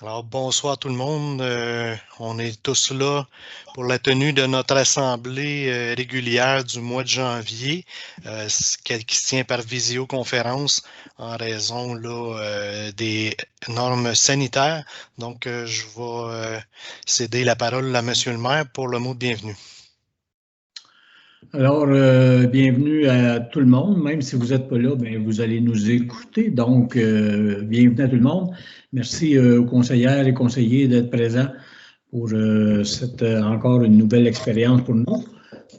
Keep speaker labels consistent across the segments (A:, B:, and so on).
A: Alors, bonsoir tout le monde. On est tous là pour la tenue de notre assemblée régulière du mois de janvier, qui se tient par visioconférence en raison là, des normes sanitaires. Donc, je vais céder la parole à Monsieur le maire pour le mot de bienvenue.
B: Alors, bienvenue à tout le monde. Même si vous n'êtes pas là, bien, vous allez nous écouter. Donc, bienvenue à tout le monde. Merci aux conseillères et conseillers d'être présents pour cette encore une nouvelle expérience pour nous.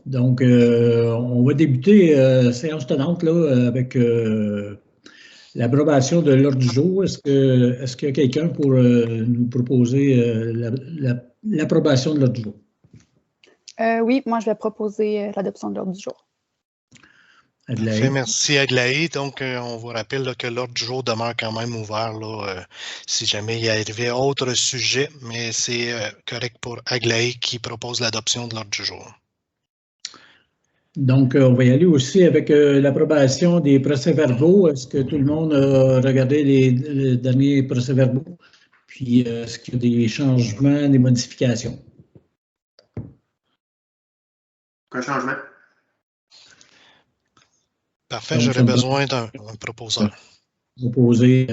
B: Donc, on va débuter séance tenante là, avec l'approbation de l'ordre du jour. Est-ce qu'il y a quelqu'un pour nous proposer l'approbation de l'ordre du jour?
C: Oui, moi, je vais proposer l'adoption de l'ordre du jour.
A: Parfait, merci Aglaé. Donc, on vous rappelle là, que l'ordre du jour demeure quand même ouvert là, si jamais il y arrivait autre sujet, mais c'est correct pour Aglaé qui propose l'adoption de l'ordre du jour.
B: Donc, on va y aller aussi avec l'approbation des procès-verbaux. Est-ce que tout le monde a regardé les derniers procès-verbaux? Puis, est-ce qu'il y a des changements, des modifications?
D: Aucun changement.
A: Parfait, j'aurais besoin d'un proposeur.
B: Proposer.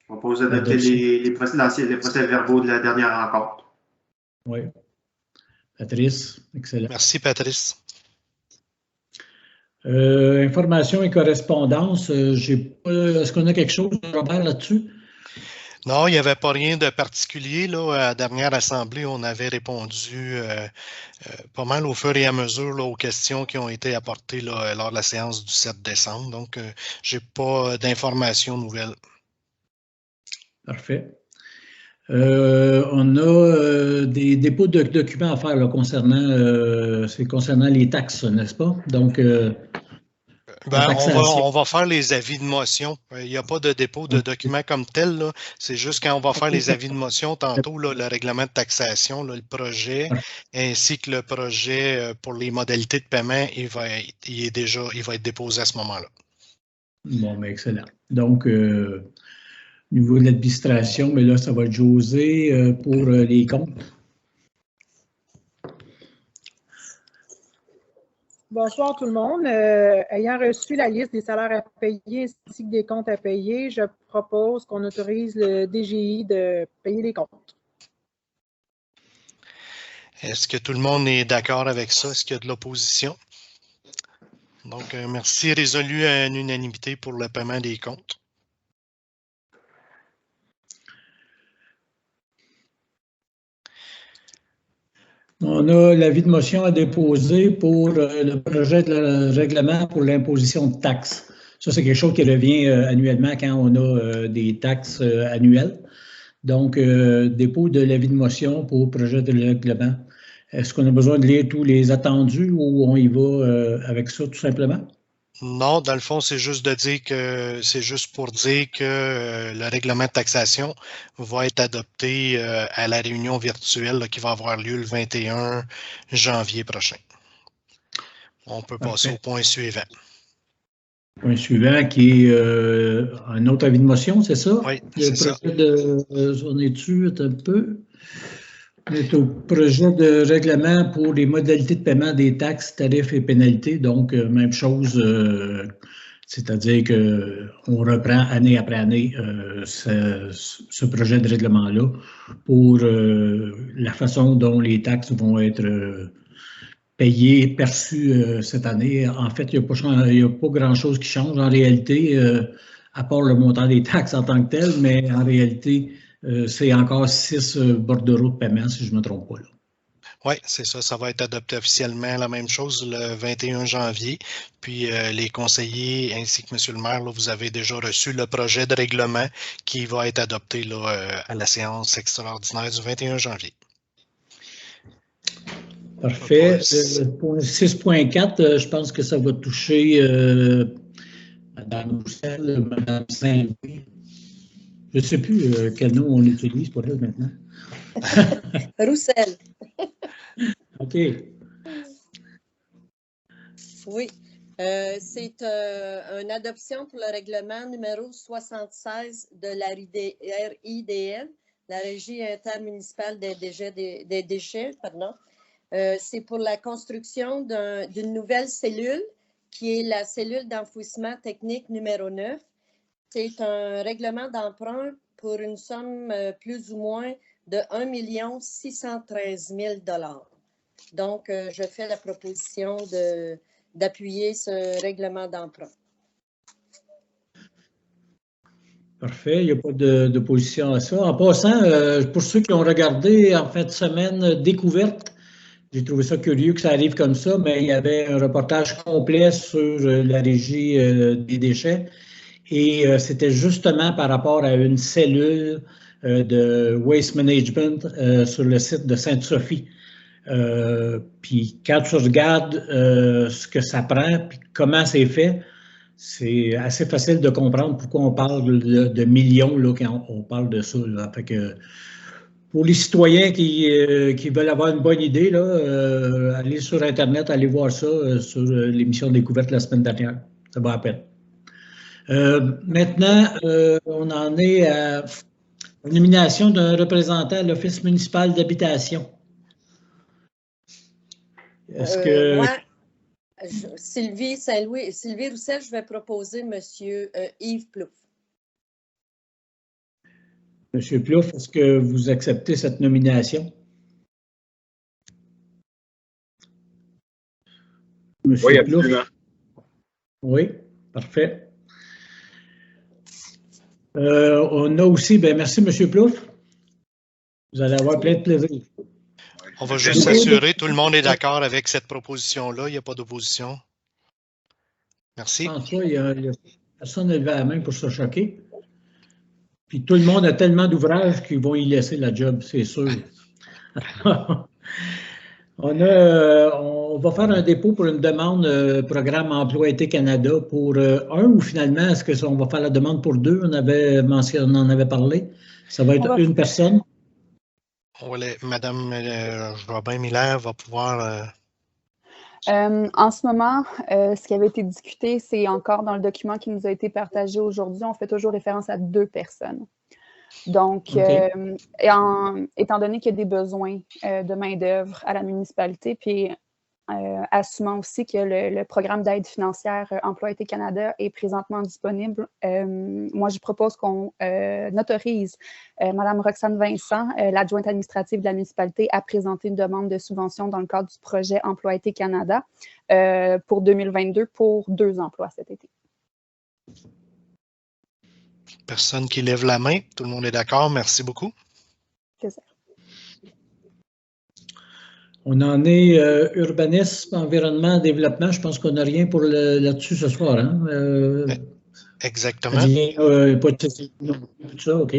D: On propose d'adopter les procès-verbaux de la dernière rencontre.
B: Oui. Patrice, excellent.
A: Merci, Patrice.
B: Information et correspondance, est-ce qu'on a quelque chose, Robert, là-dessus?
A: Non, il n'y avait pas rien de particulier. Là, à la dernière assemblée, on avait répondu pas mal au fur et à mesure là, aux questions qui ont été apportées là, lors de la séance du 7 décembre. Donc, je n'ai pas d'informations nouvelles.
B: Parfait. On a des dépôts de documents à faire là, concernant les taxes, n'est-ce pas? Donc,
A: on va faire les avis de motion. Il n'y a pas de dépôt de documents comme tel. C'est juste quand on va faire les avis de motion, tantôt, là, le règlement de taxation, là, le projet, ainsi que le projet pour les modalités de paiement, il va être déposé à ce moment-là.
B: Bon, mais excellent. Donc, au niveau de l'administration, mais là, ça va être José pour les comptes.
E: Bonsoir tout le monde. Ayant reçu la liste des salaires à payer ainsi que des comptes à payer, je propose qu'on autorise le DGI de payer les comptes.
A: Est-ce que tout le monde est d'accord avec ça? Est-ce qu'il y a de l'opposition? Donc, merci. Résolu à l'unanimité pour le paiement des comptes.
B: On a l'avis de motion à déposer pour le projet de règlement pour l'imposition de taxes. Ça, c'est quelque chose qui revient annuellement quand on a des taxes annuelles. Donc, dépôt de l'avis de motion pour le projet de règlement. Est-ce qu'on a besoin de lire tous les attendus ou on y va avec ça tout simplement?
A: Non, dans le fond, c'est juste pour dire que le règlement de taxation va être adopté à la réunion virtuelle là, qui va avoir lieu le 21 janvier prochain. On peut passer au point suivant.
B: Point suivant qui est un autre avis de motion, c'est ça?
A: Oui, c'est ça.
B: On est dessus un peu. On est au projet de règlement pour les modalités de paiement des taxes, tarifs et pénalités. Donc, même chose, c'est-à-dire qu'on reprend année après année ce projet de règlement-là pour la façon dont les taxes vont être payées, perçues cette année. En fait, il n'y a pas grand-chose qui change en réalité, à part le montant des taxes en tant que tel, mais en réalité, c'est encore 6 bordereaux de paiement, si je ne me trompe pas. Là.
A: Oui, c'est ça. Ça va être adopté officiellement, la même chose, le 21 janvier. Puis les conseillers ainsi que M. le maire, là, vous avez déjà reçu le projet de règlement qui va être adopté là, à la séance extraordinaire du 21 janvier.
B: Parfait. Pour 6.4, je pense que ça va toucher Mme Roussel, Mme Saint-Louis. Je ne sais plus quel nom on utilise pour elle maintenant.
F: Roussel.
B: OK.
F: Oui. C'est une adoption pour le règlement numéro 76 de la RIDL, la Régie intermunicipale des déchets. C'est pour la construction d'une nouvelle cellule qui est la cellule d'enfouissement technique numéro 9. C'est un règlement d'emprunt pour une somme plus ou moins de 1 613 000 $. Donc, je fais la proposition d'appuyer ce règlement d'emprunt.
B: Parfait, il n'y a pas d'opposition à ça. En passant, pour ceux qui ont regardé en fin de semaine Découverte, j'ai trouvé ça curieux que ça arrive comme ça, mais il y avait un reportage complet sur la régie des déchets et c'était justement par rapport à une cellule de waste management sur le site de Sainte-Sophie. Puis quand tu regardes ce que ça prend puis comment c'est fait, c'est assez facile de comprendre pourquoi on parle de millions là, quand on parle de ça. Là. Fait que, pour les citoyens qui veulent avoir une bonne idée, là, allez sur Internet, allez voir ça sur l'émission Découverte la semaine dernière. Ça va à peine. Maintenant, on en est à la nomination d'un représentant à l'Office municipal d'habitation. Est-ce que...
F: Moi, Sylvie Roussel, je vais proposer M. Yves Plouffe.
B: Monsieur Plouffe, est-ce que vous acceptez cette nomination? Monsieur
G: oui,
B: Plouffe?
G: absolument.
B: Oui, parfait. On a aussi, merci Monsieur Plouffe. Vous allez avoir plein de plaisir.
A: On va juste s'assurer, tout le monde est d'accord avec cette proposition-là, il n'y a pas d'opposition. Merci.
B: François, il y a personne levé la main pour se choquer. Puis tout le monde a tellement d'ouvrages qu'ils vont y laisser la job, c'est sûr. On va faire un dépôt pour une demande programme Emploi Été Canada pour un ou finalement, est-ce qu'on va faire la demande pour deux? On en avait parlé. Ça va être une personne.
A: Madame Robin-Miller va pouvoir...
C: En ce moment, ce qui avait été discuté, c'est encore dans le document qui nous a été partagé aujourd'hui. On fait toujours référence à 2 personnes. Donc, okay. Étant donné qu'il y a des besoins de main-d'œuvre à la municipalité, puis assumant aussi que le programme d'aide financière Emploi Été Canada est présentement disponible, moi, je propose qu'on autorise Mme Roxane Vincent, l'adjointe administrative de la municipalité, à présenter une demande de subvention dans le cadre du projet Emploi Été Canada pour 2022 pour 2 emplois cet été.
A: Personne qui lève la main. Tout le monde est d'accord. Merci beaucoup.
C: Plaisir.
B: On en est urbanisme, environnement, développement. Je pense qu'on n'a rien pour là-dessus ce soir. Hein?
A: Exactement.
B: Pas de ça, OK.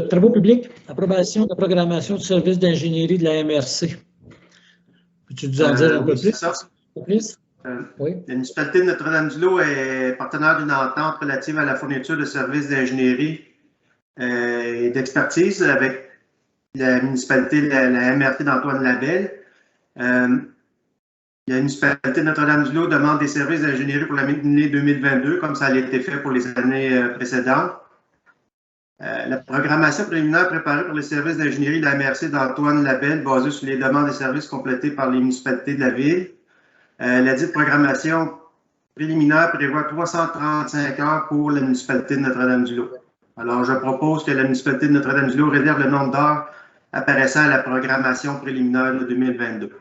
B: Travaux publics, approbation de la programmation du service d'ingénierie de la MRC. Peux-tu nous en dire un peu plus?
D: Oui. La municipalité de Notre-Dame-du-Lot est partenaire d'une entente relative à la fourniture de services d'ingénierie et d'expertise avec la municipalité, la MRC d'Antoine Labelle. La municipalité de Notre-Dame-du-Lot demande des services d'ingénierie pour l'année 2022, comme ça a été fait pour les années précédentes. La programmation préliminaire préparée pour les services d'ingénierie de la MRC d'Antoine Labelle, basée sur les demandes et services complétés par les municipalités de la ville. La dite programmation préliminaire prévoit 335 heures pour la municipalité de Notre-Dame-du-Lot. Alors, je propose que la municipalité de Notre-Dame-du-Lot réserve le nombre d'heures apparaissant à la programmation préliminaire de 2022.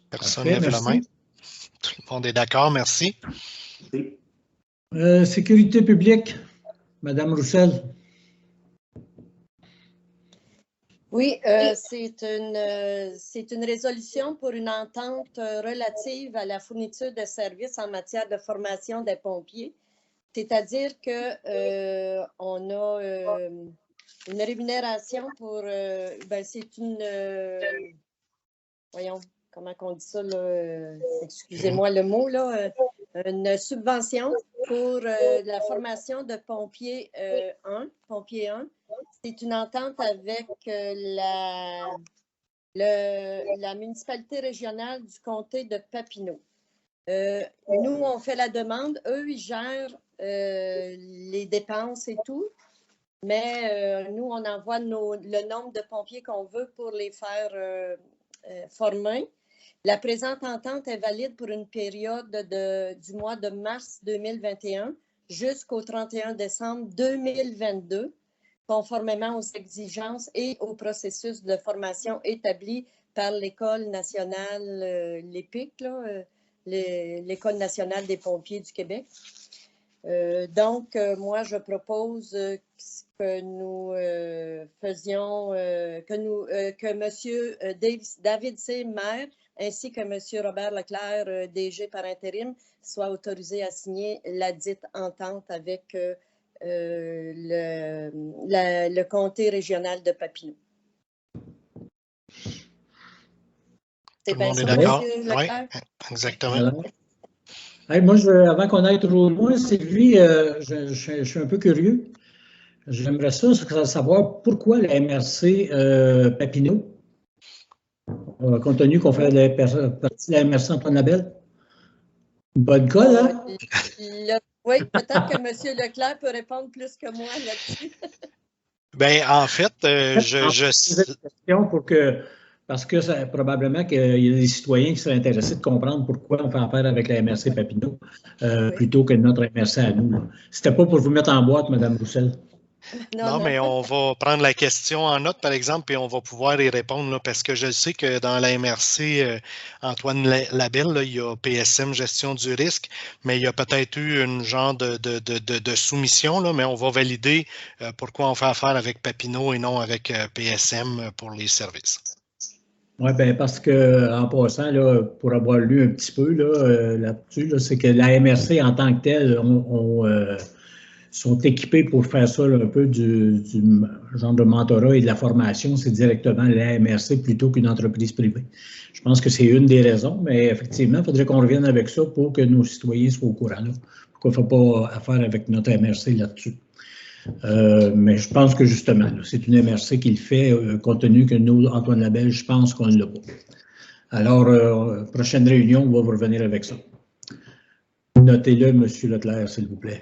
A: Personne ne lève la main. Tout le monde est d'accord, merci.
B: Sécurité publique, Madame Roussel.
F: Oui, c'est une résolution pour une entente relative à la fourniture de services en matière de formation des pompiers. C'est-à-dire qu'on a une rémunération pour... c'est une... voyons, comment on dit ça, là? Excusez-moi le mot, là. Une subvention pour la formation de pompier 1. C'est une entente avec la municipalité régionale du comté de Papineau. Nous, on fait la demande. Eux, ils gèrent les dépenses et tout. Mais nous, on envoie le nombre de pompiers qu'on veut pour les faire former. La présente entente est valide pour une période du mois de mars 2021 jusqu'au 31 décembre 2022, conformément aux exigences et au processus de formation établi par l'École nationale, l'EPIC, l'École nationale des pompiers du Québec. Donc, moi, je propose que nous faisions, que M. David C. Maire ainsi que M. Robert Leclerc, DG par intérim, soient autorisés à signer la dite entente avec le comté régional de Papineau.
A: Tout le monde est d'accord? Oui, exactement.
B: Hey, moi, avant qu'on aille trop loin, Sylvie, je suis un peu curieux. J'aimerais savoir pourquoi la MRC Papineau, compte tenu qu'on fait partie de la MRC Antoine Labelle. Bonne colle, hein?
F: Oui, peut-être que M. Leclerc peut répondre plus que moi là-dessus.
A: Bien, en fait,
B: parce que probablement qu'il y a des citoyens qui seraient intéressés de comprendre pourquoi on fait affaire avec la MRC Papineau plutôt que notre MRC à nous. C'était pas pour vous mettre en boîte, Mme Roussel.
A: Non, mais on va prendre la question en note, par exemple, et on va pouvoir y répondre, là, parce que je sais que dans la MRC Antoine Labelle, là, il y a PSM, gestion du risque, mais il y a peut-être eu une genre de soumission, là, mais on va valider pourquoi on fait affaire avec Papineau et non avec PSM pour les services.
B: Oui, bien parce qu'en passant, là, pour avoir lu un petit peu là-dessus, c'est que la MRC en tant que telle, sont équipés pour faire ça là, un peu du genre de mentorat et de la formation. C'est directement la MRC plutôt qu'une entreprise privée. Je pense que c'est une des raisons, mais effectivement, il faudrait qu'on revienne avec ça pour que nos citoyens soient au courant. Là. Pourquoi on ne fait pas affaire avec notre MRC là-dessus? Mais je pense que justement, c'est une MRC qui le fait, compte tenu que nous, Antoine Labelle, je pense qu'on ne l'a pas. Alors, prochaine réunion, on va vous revenir avec ça. Notez-le, M. Leclerc, s'il vous plaît.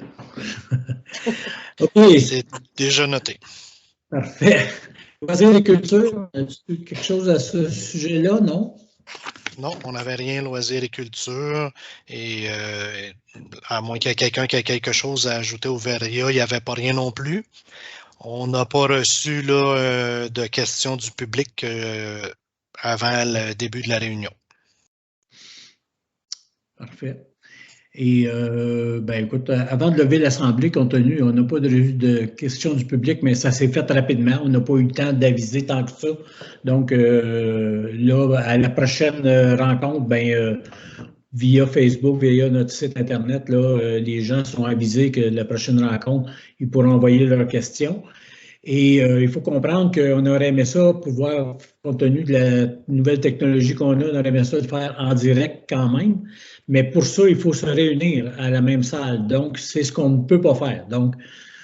A: OK. C'est déjà noté.
B: Parfait. Loisirs et culture, as-tu quelque chose à ce sujet-là, non?
A: Non, on n'avait rien, loisirs et culture. Et à moins qu'il y ait quelqu'un qui ait quelque chose à ajouter au VERIA, il n'y avait pas rien non plus. On n'a pas reçu là, de questions du public avant le début de la réunion.
B: Parfait. Et, ben écoute, avant de lever l'Assemblée, compte tenu, on n'a pas de questions du public, mais ça s'est fait rapidement. On n'a pas eu le temps d'aviser tant que ça. Donc, là, à la prochaine rencontre, ben, via Facebook, via notre site Internet, là, les gens sont avisés que la prochaine rencontre, ils pourront envoyer leurs questions. Et il faut comprendre qu'on aurait aimé ça, pouvoir, compte tenu de la nouvelle technologie qu'on a, on aurait aimé ça le faire en direct quand même. Mais pour ça, il faut se réunir à la même salle. Donc, c'est ce qu'on ne peut pas faire. Donc,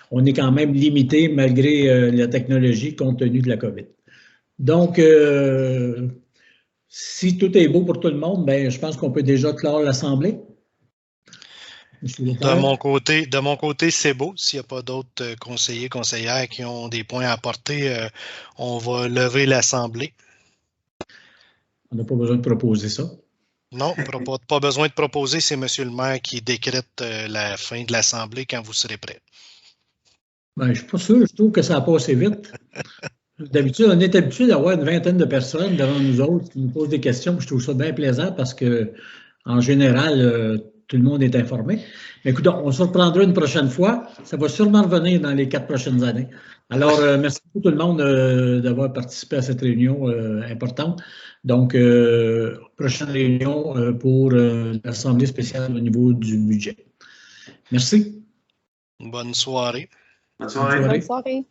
B: on est quand même limité malgré la technologie compte tenu de la COVID. Donc, si tout est beau pour tout le monde, ben, je pense qu'on peut déjà clore l'Assemblée.
A: De mon côté, c'est beau. S'il n'y a pas d'autres conseillers, conseillères qui ont des points à apporter, on va lever l'Assemblée.
B: On n'a pas besoin de proposer ça.
A: Non, pas besoin de proposer. C'est M. le maire qui décrète la fin de l'Assemblée quand vous serez prêt.
B: Ben, je ne suis pas sûr. Je trouve que ça a passé vite. D'habitude, on est habitué d'avoir une vingtaine de personnes devant nous autres qui nous posent des questions. Je trouve ça bien plaisant parce que, en général, tout le monde est informé. Mais écoute, on se reprendra une prochaine fois. Ça va sûrement revenir dans les 4 prochaines années. Alors, merci à tout le monde d'avoir participé à cette réunion importante. Donc, prochaine réunion pour l'Assemblée spéciale au niveau du budget. Merci.
A: Bonne soirée.
D: Bonne soirée.
C: Bonne soirée.